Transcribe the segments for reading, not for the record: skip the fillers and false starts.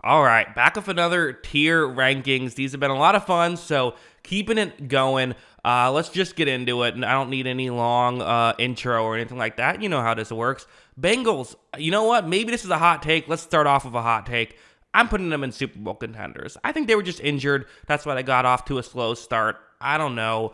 All right, back with another tier rankings. These have been a lot of fun, so keeping it going. Let's just get into it, and I don't need any long intro or anything like that. You know how this works. Bengals, you know what? Maybe this is a hot take. Let's start off with a hot take. I'm putting them in Super Bowl contenders. I think they were just injured. That's why they got off to a slow start. I don't know.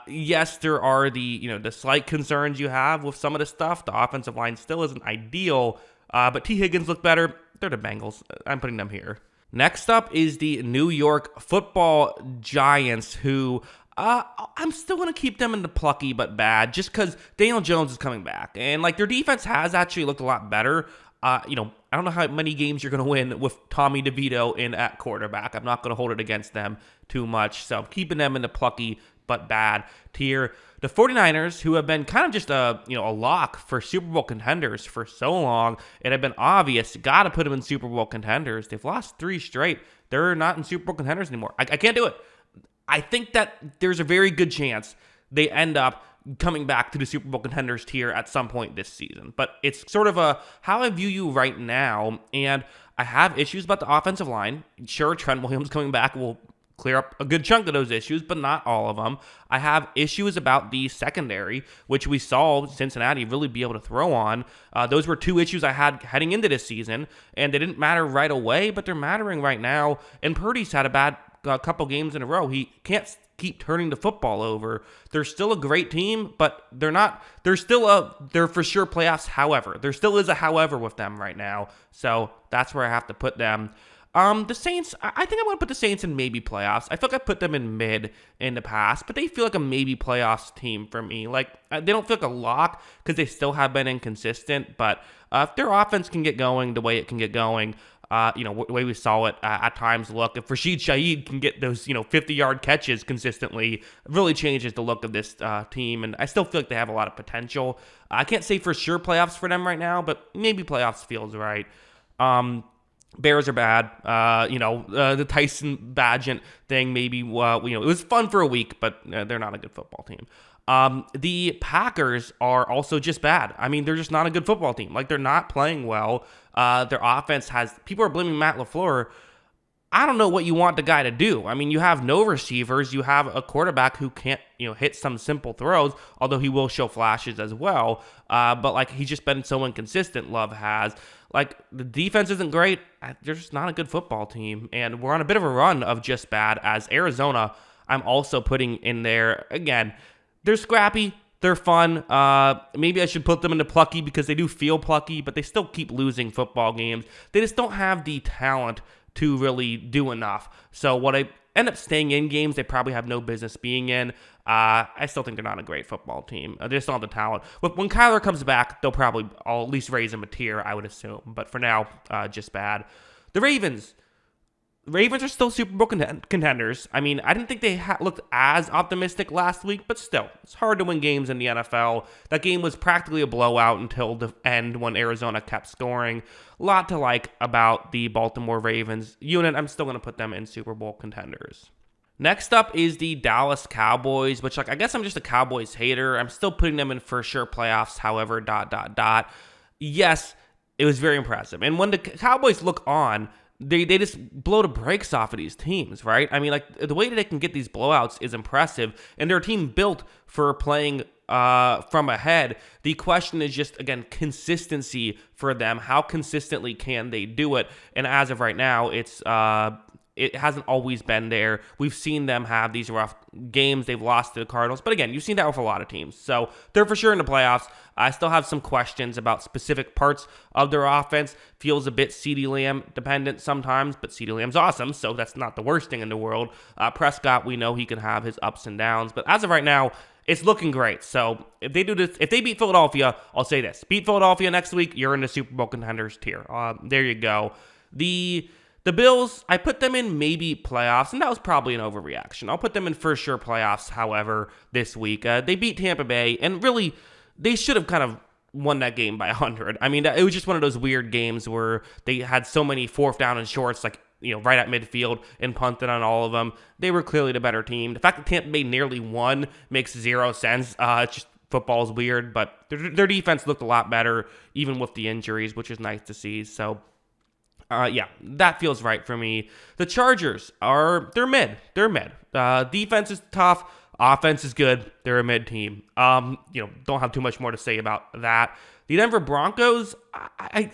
Yes, there are the slight concerns you have with some of the stuff. The offensive line still isn't ideal, but T. Higgins looked better. They're the Bengals. I'm putting them here. Next up is the New York Football Giants, who I'm still going to keep them in the plucky but bad just because Daniel Jones is coming back. And their defense has actually looked a lot better. I don't know how many games you're going to win with Tommy DeVito in at quarterback. I'm not going to hold it against them too much. So I'm keeping them in the plucky but bad tier. The 49ers, who have been kind of just a lock for Super Bowl contenders for so long, it had been obvious, got to put them in Super Bowl contenders. They've lost 3 straight. They're not in Super Bowl contenders anymore. I can't do it. I think that there's a very good chance they end up coming back to the Super Bowl contenders tier at some point this season. But it's sort of how I view you right now, and I have issues about the offensive line. Sure, Trent Williams coming back will clear up a good chunk of those issues, but not all of them. I have issues about the secondary, which we saw Cincinnati really be able to throw on. Those were 2 issues I had heading into this season, and they didn't matter right away, but they're mattering right now. And Purdy's had a bad couple games in a row. He can't keep turning the football over. They're still a great team, but they're not. They're for sure playoffs. However, there still is a however with them right now. So that's where I have to put them. The Saints, I think I'm going to put the Saints in maybe playoffs. I feel like I put them in mid in the past, but they feel like a maybe playoffs team for me. They don't feel like a lock because they still have been inconsistent, but if their offense can get going the way it can get going, the way we saw it at times look, if Rashid Shaheed can get those, 50-yard catches consistently, it really changes the look of this team, and I still feel like they have a lot of potential. I can't say for sure playoffs for them right now, but maybe playoffs feels right. Bears are bad. The Tyson Bagent thing, maybe, it was fun for a week, but they're not a good football team. The Packers are also just bad. I mean, they're just not a good football team. They're not playing well. Their offense people are blaming Matt LaFleur. I don't know what you want the guy to do. I mean, you have no receivers. You have a quarterback who can't, hit some simple throws, although he will show flashes as well. But he's just been so inconsistent, Love has. The defense isn't great. They're just not a good football team. And we're on a bit of a run of just bad, as Arizona, I'm also putting in there. Again, they're scrappy. They're fun. Maybe I should put them into plucky because they do feel plucky, but they still keep losing football games. They just don't have the talent to really do enough. So what I end up staying in games they probably have no business being in. I still think they're not a great football team. They just don't have the talent. When Kyler comes back, I'll at least raise him a tier, I would assume. But for now, just bad. The Ravens are still Super Bowl contenders. I mean, I didn't think they looked as optimistic last week, but still, it's hard to win games in the NFL. That game was practically a blowout until the end when Arizona kept scoring. A lot to like about the Baltimore Ravens unit. I'm still going to put them in Super Bowl contenders. Next up is the Dallas Cowboys, which I guess I'm just a Cowboys hater. I'm still putting them in for sure playoffs, however, ... Yes, it was very impressive. And when the Cowboys look on, they just blow the brakes off of these teams, right? I mean, the way that they can get these blowouts is impressive, and they're a team built for playing from ahead. The question is just, again, consistency for them. How consistently can they do it? And as of right now, it hasn't always been there. We've seen them have these rough games. They've lost to the Cardinals. But again, you've seen that with a lot of teams. So they're for sure in the playoffs. I still have some questions about specific parts of their offense. Feels a bit CeeDee Lamb dependent sometimes, but CeeDee Lamb's awesome, so that's not the worst thing in the world. Prescott, we know he can have his ups and downs. But as of right now, it's looking great. So if they do this, if they beat Philadelphia, I'll say this. Beat Philadelphia next week, you're in the Super Bowl contenders tier. There you go. The Bills, I put them in maybe playoffs, and that was probably an overreaction. I'll put them in for sure playoffs, however, this week. They beat Tampa Bay, and really, they should have kind of won that game by 100. I mean, it was just one of those weird games where they had so many 4th down and shorts, right at midfield and punted on all of them. They were clearly the better team. The fact that Tampa Bay nearly won makes 0 sense. It's just football is weird, but their defense looked a lot better, even with the injuries, which is nice to see. So Yeah, that feels right for me. The Chargers they're mid. They're mid. Defense is tough. Offense is good. They're a mid team. Don't have too much more to say about that. The Denver Broncos, I'm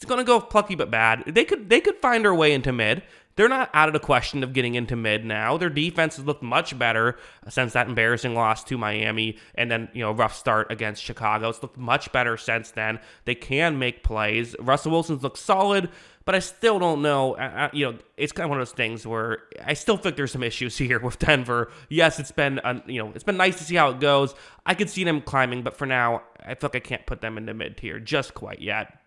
gonna go plucky but bad. They could find their way into mid. They're not out of the question of getting into mid now. Their defense has looked much better since that embarrassing loss to Miami and then, rough start against Chicago. It's looked much better since then. They can make plays. Russell Wilson's looked solid, but I still don't know. It's kind of one of those things where I still think there's some issues here with Denver. Yes, it's been nice to see how it goes. I could see them climbing, but for now, I feel like I can't put them into mid tier just quite yet.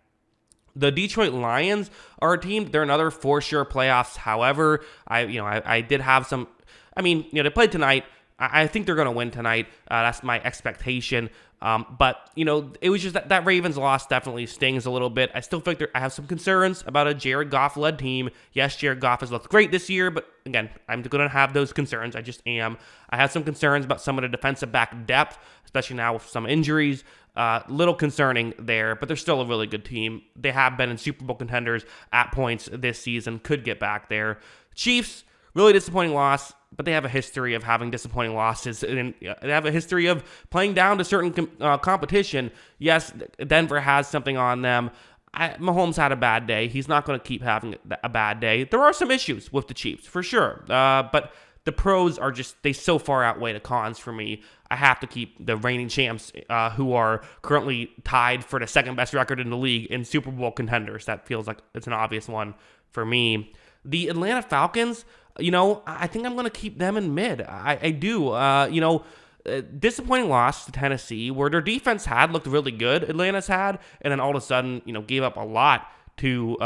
The Detroit Lions are a team. They're another for sure playoffs. However, I did have some. They played tonight. I think they're going to win tonight. That's my expectation. But it was just that Ravens loss definitely stings a little bit. I still think I have some concerns about a Jared Goff-led team. Yes, Jared Goff has looked great this year, but again, I'm going to have those concerns. I just am. I have some concerns about some of the defensive back depth, especially now with some injuries. Little concerning there, but they're still a really good team. They have been in Super Bowl contenders at points this season, could get back there. Chiefs, really disappointing loss, but they have a history of having disappointing losses, and they have a history of playing down to certain competition. Yes, Denver has something on them. Mahomes had a bad day. He's not going to keep having a bad day. There are some issues with the Chiefs, for sure, but the pros are they so far outweigh the cons for me. I have to keep the reigning champs, who are currently tied for the second best record in the league, in Super Bowl contenders. That feels like it's an obvious one for me. The Atlanta Falcons, I think I'm going to keep them in mid. I do. Disappointing loss to Tennessee, where their defense had looked really good, Atlanta's had, and then all of a sudden, gave up a lot to,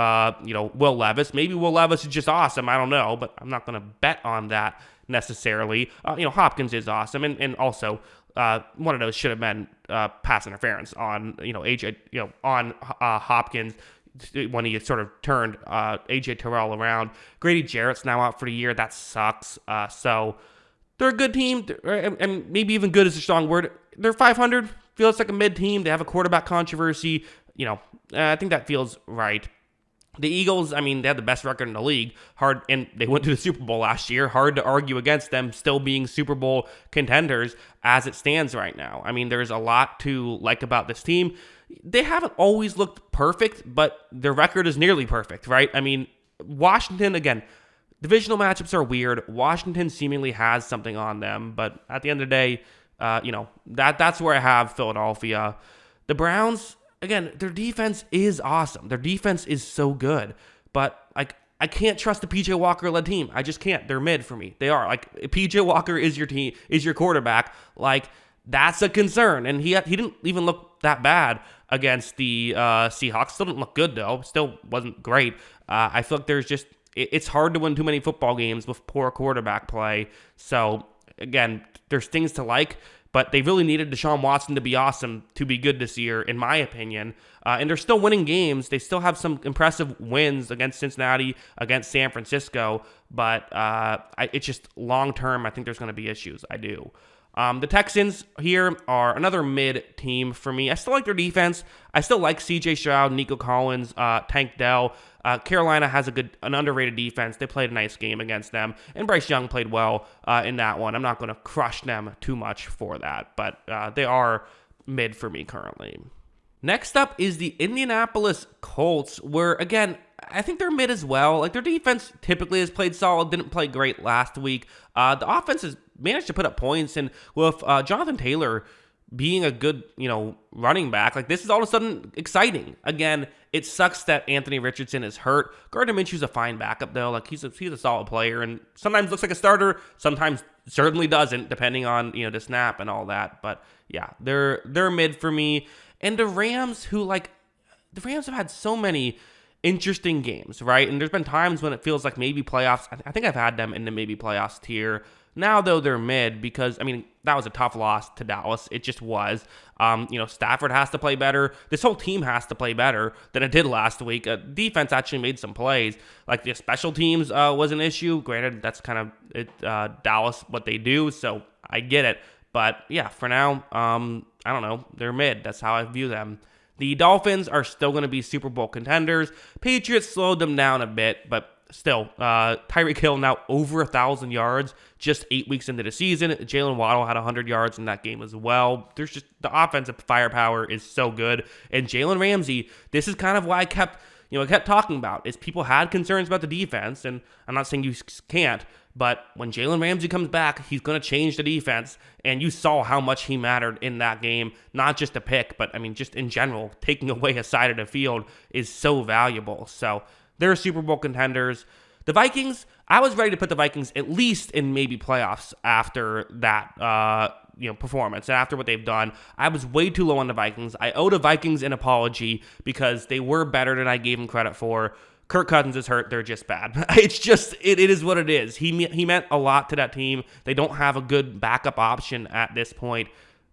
Will Levis. Maybe Will Levis is just awesome. I don't know, but I'm not going to bet on that necessarily. Hopkins is awesome, and also one of those should have been pass interference on AJ on Hopkins when he sort of turned AJ Terrell around. Grady Jarrett's now out for the year. That sucks. So they're a good team, and maybe even good is a strong word. They're 500. Feels like a mid team. They have a quarterback controversy. I think that feels right. The Eagles, they have the best record in the league. Hard, and they went to the Super Bowl last year. Hard to argue against them still being Super Bowl contenders as it stands right now. There's a lot to like about this team. They haven't always looked perfect, but their record is nearly perfect, right? Washington, again, divisional matchups are weird. Washington seemingly has something on them, but at the end of the day, that's where I have Philadelphia. The Browns, again, their defense is awesome. Their defense is so good. But, I can't trust the P.J. Walker-led team. I just can't. They're mid for me. They are. P.J. Walker is your team, is your quarterback. That's a concern. And he didn't even look that bad against the Seahawks. Still didn't look good, though. Still wasn't great. I feel like it's hard to win too many football games with poor quarterback play. So, again, there's things to like. But they really needed Deshaun Watson to be awesome to be good this year, in my opinion. And they're still winning games. They still have some impressive wins against Cincinnati, against San Francisco. But it's just long-term, I think there's going to be issues. I do. The Texans here are another mid team for me. I still like their defense. I still like C.J. Stroud, Nico Collins, Tank Dell. Carolina has an underrated defense. They played a nice game against them, and Bryce Young played well in that one. I'm not going to crush them too much for that, but they are mid for me currently. Next up is the Indianapolis Colts, where, again, I think they're mid as well. Their defense typically has played solid, didn't play great last week. The offense has managed to put up points, and with Jonathan Taylor being a good, running back, this is all of a sudden exciting. Again, it sucks that Anthony Richardson is hurt. Gardner Minshew's a fine backup, though. He's a solid player, and sometimes looks like a starter, sometimes certainly doesn't, depending on, the snap and all that. But, yeah, they're mid for me. And the Rams, the Rams have had so many interesting games, right? And there's been times when it feels like maybe playoffs. I think I've had them in the maybe playoffs tier. Now, though, they're mid because, that was a tough loss to Dallas. It just was. Stafford has to play better. This whole team has to play better than it did last week. Defense actually made some plays. The special teams was an issue. Granted, that's kind of Dallas, what they do, so I get it. But, yeah, for now, I don't know. They're mid. That's how I view them. The Dolphins are still going to be Super Bowl contenders. Patriots slowed them down a bit, but still, Tyreek Hill now over 1,000 yards just 8 weeks into the season. Jalen Waddle had 100 yards in that game as well. There's just the offensive firepower is so good. And Jalen Ramsey, this is kind of why I kept talking about is people had concerns about the defense, and I'm not saying you can't, but when Jalen Ramsey comes back, he's going to change the defense, and you saw how much he mattered in that game. Not just a pick, but I mean, just in general, taking away a side of the field is so valuable. So they're Super Bowl contenders. The Vikings, I was ready to put the Vikings at least in maybe playoffs after that performance and after what they've done. I was way too low on the Vikings. I owe the Vikings an apology because they were better than I gave them credit for. Kirk Cousins is hurt. They're just bad. It's just, it is what it is. He meant a lot to that team. They don't have a good backup option at this point.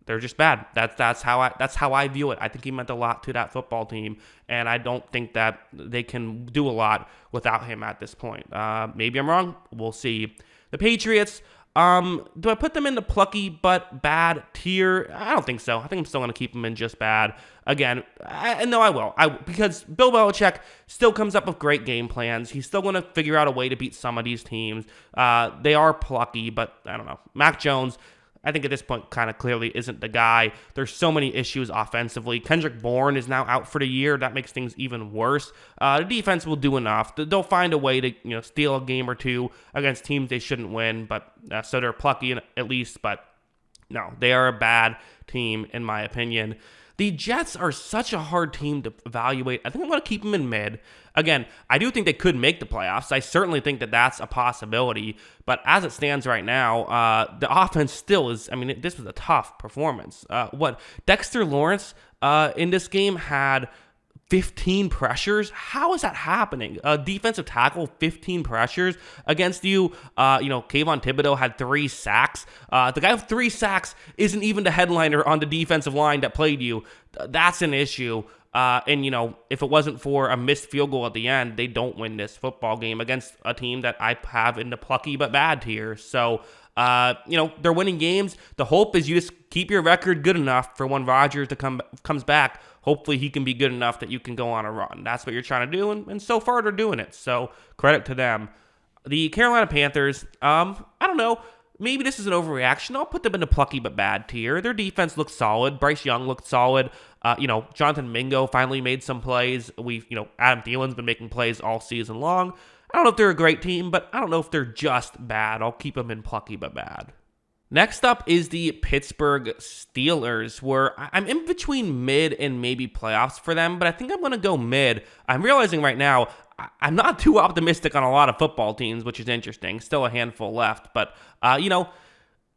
They're just bad. That's how I view it. I think he meant a lot to that football team, and I don't think that they can do a lot without him at this point. Maybe I'm wrong. We'll see. The Patriots, do I put them in the plucky but bad tier? I don't think so. I think I'm still going to keep them in just bad. Again, no, I will. Because Bill Belichick still comes up with great game plans. He's still going to figure out a way to beat some of these teams. They are plucky, but I don't know. Mac Jones, I think at this point kind of clearly isn't the guy. There's so many issues offensively. Kendrick Bourne is now out for the year. That makes things even worse. The defense will do enough. They'll find a way to steal a game or two against teams they shouldn't win, but so they're plucky at least, but no, they are a bad team in my opinion. The Jets are such a hard team to evaluate. I think I'm going to keep them in mid. Again, I do think they could make the playoffs. I certainly think that that's a possibility. But as it stands right now, the offense still is, this was a tough performance. Dexter Lawrence in this game had 15 pressures. How is that happening? A defensive tackle, 15 pressures against you. Kayvon Thibodeau had 3 sacks. The guy with 3 sacks isn't even the headliner on the defensive line that played you. That's an issue. If it wasn't for a missed field goal at the end, they don't win this football game against a team that I have in the plucky but bad tier. So, they're winning games. The hope is you just keep your record good enough for when Rodgers comes back. Hopefully he can be good enough that you can go on a run. That's what you're trying to do, and so far they're doing it. So credit to them. The Carolina Panthers, I don't know. Maybe this is an overreaction. I'll put them in the plucky but bad tier. Their defense looks solid. Bryce Young looked solid. Jonathan Mingo finally made some plays. Adam Thielen's been making plays all season long. I don't know if they're a great team, but I don't know if they're just bad. I'll keep them in plucky but bad. Next up is the Pittsburgh Steelers, where I'm in between mid and maybe playoffs for them, but I think I'm going to go mid. I'm realizing right now I'm not too optimistic on a lot of football teams, which is interesting. Still a handful left, but,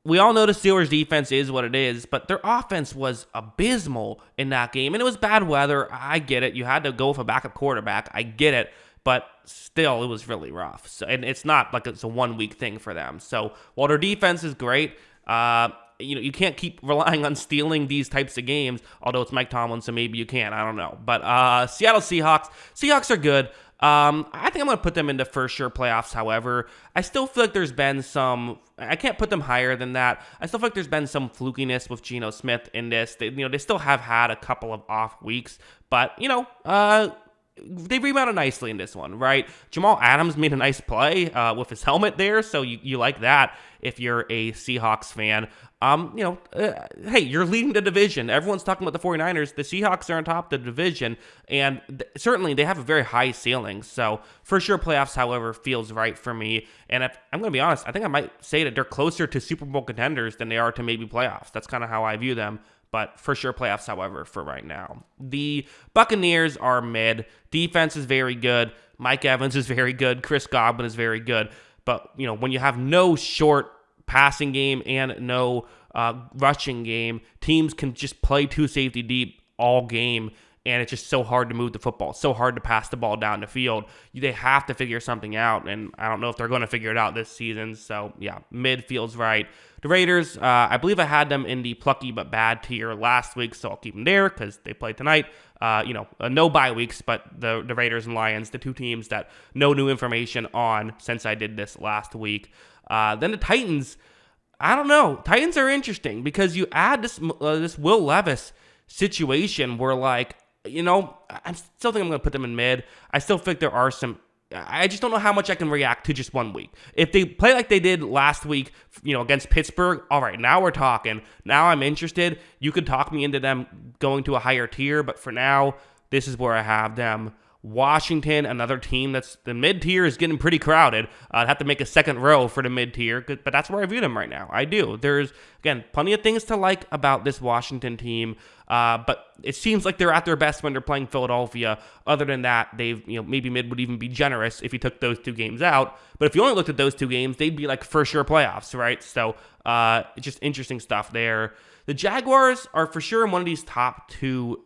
we all know the Steelers' defense is what it is, but their offense was abysmal in that game, and it was bad weather. I get it. You had to go with a backup quarterback. I get it. But still, it was really rough. So, and it's not like it's a 1 week thing for them. So while their defense is great, you can't keep relying on stealing these types of games. Although it's Mike Tomlin, so maybe you can. I don't know. But Seattle Seahawks are good. I think I'm going to put them into for sure playoffs. However, I still feel like there's been some. I can't put them higher than that. I still feel like there's been some flukiness with Geno Smith in this. They still have had a couple of off weeks, but they rebounded nicely in this one, right? Jamal Adams made a nice play with his helmet there, so you like that if you're a Seahawks fan. Hey, you're leading the division. Everyone's talking about the 49ers. The Seahawks are on top of the division, and certainly they have a very high ceiling. So for sure, playoffs, however, feels right for me. And if I'm going to be honest, I think I might say that they're closer to Super Bowl contenders than they are to maybe playoffs. That's kind of how I view them. But for sure, playoffs, however, for right now. The Buccaneers are mid. Defense is very good. Mike Evans is very good. Chris Godwin is very good. But, when you have no short passing game and no rushing game, teams can just play 2 safety deep all game. And it's just so hard to move the football, so hard to pass the ball down the field. They have to figure something out, and I don't know if they're going to figure it out this season. So, yeah, mid feels right. The Raiders, I believe I had them in the plucky but bad tier last week, so I'll keep them there because they play tonight. No bye weeks, but the Raiders and Lions, the 2 teams that no new information on since I did this last week. Then the Titans, I don't know. Titans are interesting because you add this Will Levis situation where, I still think I'm going to put them in mid. I still think there are some. I just don't know how much I can react to just 1 week. If they play like they did last week, against Pittsburgh, all right, now we're talking. Now I'm interested. You could talk me into them going to a higher tier, but for now, this is where I have them. Washington, another team that's the mid-tier is getting pretty crowded. I'd have to make a second row for the mid-tier, but that's where I view them right now. I do. There's, again, plenty of things to like about this Washington team, but it seems like they're at their best when they're playing Philadelphia. Other than that, maybe mid would even be generous if you took those 2 games out. But if you only looked at those 2 games, they'd be like for sure playoffs, right? So it's just interesting stuff there. The Jaguars are for sure in one of these top 2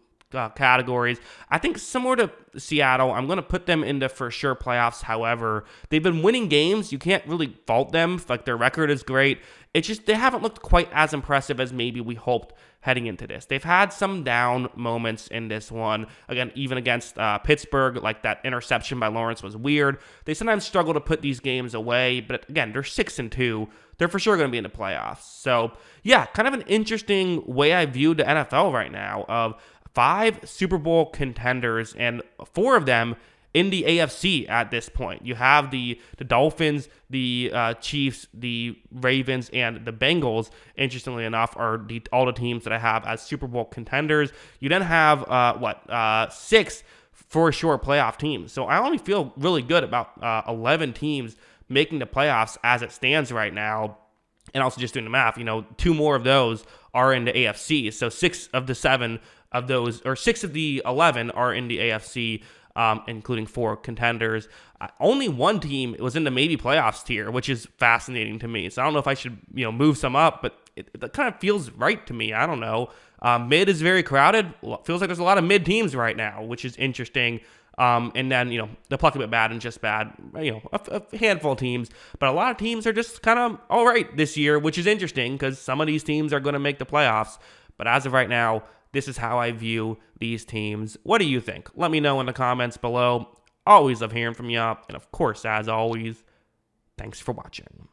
categories. I think similar to Seattle, I'm going to put them into for sure playoffs. However, they've been winning games. You can't really fault them. Like, their record is great. It's just they haven't looked quite as impressive as maybe we hoped heading into this. They've had some down moments in this one. Again, even against Pittsburgh, like that interception by Lawrence was weird. They sometimes struggle to put these games away, but again, they're 6-2. They're for sure going to be in the playoffs. So yeah, kind of an interesting way I view the NFL right now of 5 Super Bowl contenders, and 4 of them in the AFC at this point. You have the Dolphins, the Chiefs, the Ravens, and the Bengals, interestingly enough, are all the teams that I have as Super Bowl contenders. You then have, 6 for sure playoff teams. So I only feel really good about 11 teams making the playoffs as it stands right now. And also just doing the math, 2 more of those are in the AFC. So 6 of the 7 of those, or 6 of the 11 are in the AFC, including 4 contenders. Only 1 team was in the maybe playoffs tier, which is fascinating to me. So I don't know if I should, move some up, but it kind of feels right to me. I don't know. Mid is very crowded. Feels like there's a lot of mid teams right now, which is interesting. And then, the pluck a bit bad and just bad, a handful of teams. But a lot of teams are just kind of all right this year, which is interesting because some of these teams are going to make the playoffs. But as of right now, this is how I view these teams. What do you think? Let me know in the comments below. Always love hearing from you. And of course, as always, thanks for watching.